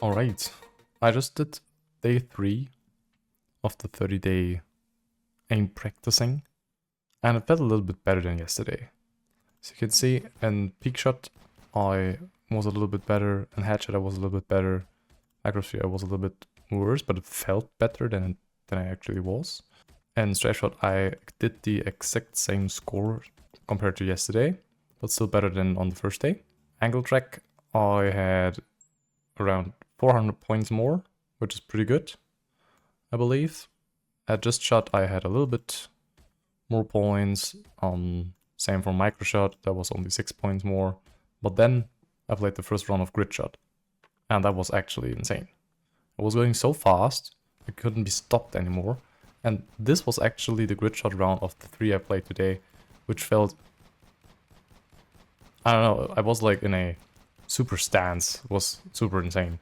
Alright, I just did day 3 of the 30-day aim practicing, and it felt a little bit better than yesterday. As you can see, in peak shot I was a little bit better, and headshot I was a little bit better, accuracy I was a little bit worse, but it felt better than I actually was. And strafe shot I did the exact same score compared to yesterday, but still better than on the first day. Angle track I had around 400 points more, which is pretty good, I believe. At just shot I had a little bit more points, same for micro shot, that was only 6 points more. But then I played the first round of grid shot, and that was actually insane. I was going so fast, I couldn't be stopped anymore. And this was actually the grid shot round of the 3 I played today, which felt, I don't know, I was like in a super stance. It was super insane.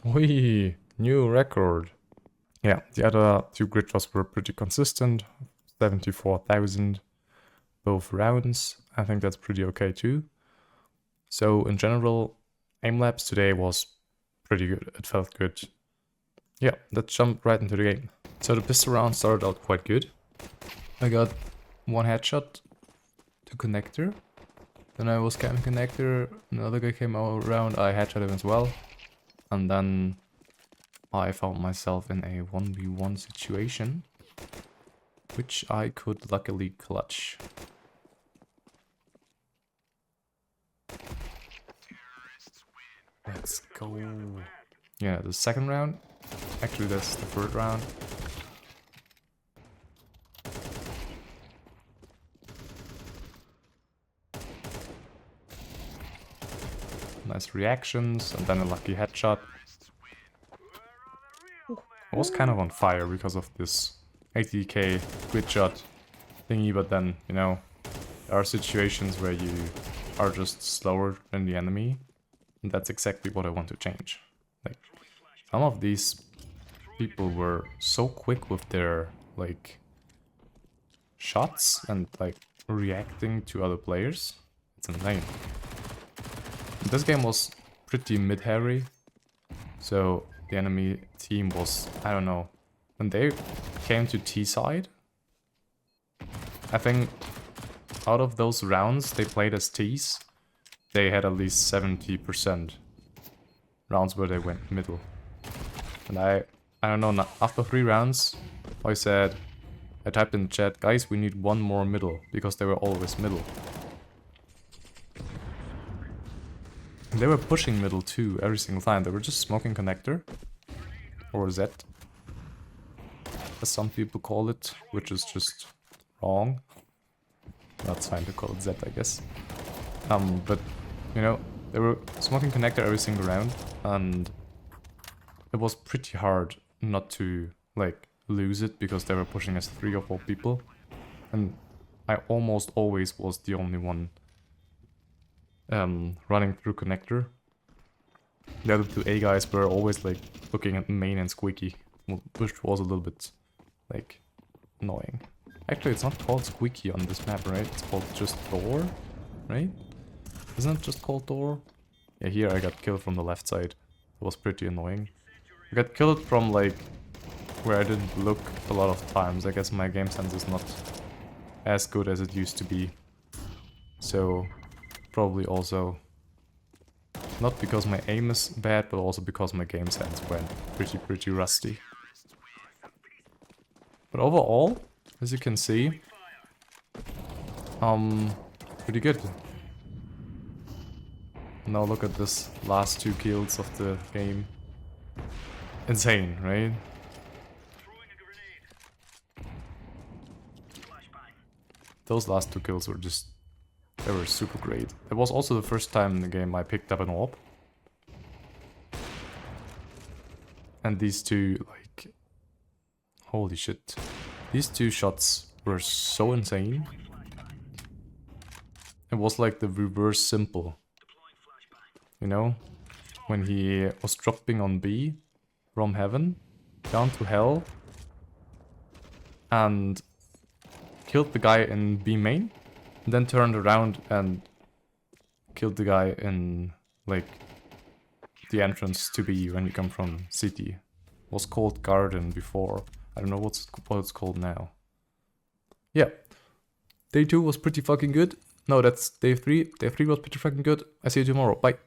Whee! New record. Yeah, the other 2 grid shots were pretty consistent. 74,000 both rounds. I think that's pretty okay too. So in general, AimLabs today was pretty good. It felt good. Yeah, let's jump right into the game. So the pistol round started out quite good. I got 1 headshot to connector. Then I was camping connector, another guy came around, I headshot him as well. And then I found myself in a 1v1 situation, which I could luckily clutch. Let's go. Yeah, the second round. Actually, that's the third round. Nice reactions, and then a lucky headshot. I was kind of on fire because of this 80k grid shot thingy, but then, you know, there are situations where you are just slower than the enemy, and that's exactly what I want to change. Like, some of these people were so quick with their, like, shots and, like, reacting to other players. It's insane. This game was pretty mid-harry, so the enemy team was, I don't know, when they came to T side, I think out of those rounds they played as Ts, they had at least 70% rounds where they went middle. And I don't know, after 3 rounds, I typed in chat, guys, we need 1 more middle, because they were always middle. They were pushing middle too, every single time. They were just smoking connector. Or Z, as some people call it, which is just wrong. That's fine to call it Z, I guess. But, you know, they were smoking connector every single round, and it was pretty hard not to, like, lose it, because they were pushing as 3 or 4 people. And I almost always was the only one running through connector. The other 2 A guys were always like looking at main and squeaky, which was a little bit like annoying. Actually, it's not called squeaky on this map, right? It's called just door, right? Isn't it just called door? Yeah, here I got killed from the left side. It was pretty annoying. I got killed from like where I didn't look a lot of times. I guess my game sense is not as good as it used to be. So probably also not because my aim is bad, but also because my game sense went pretty rusty. But overall, as you can see, Pretty good. Now look at this last 2 kills of the game. Insane, right? Those last 2 kills were just... they were super great. It was also the first time in the game I picked up an AWP. And these two, like... holy shit. These 2 shots were so insane. It was like the reverse simple. You know? When he was dropping on B from heaven down to hell and killed the guy in B main, and then turned around and killed the guy in like the entrance to B when you come from city. Was called garden before. I don't know what it's called now. Yeah. Day 2 was pretty fucking good. No, that's day 3. Day 3 was pretty fucking good. I see you tomorrow. Bye.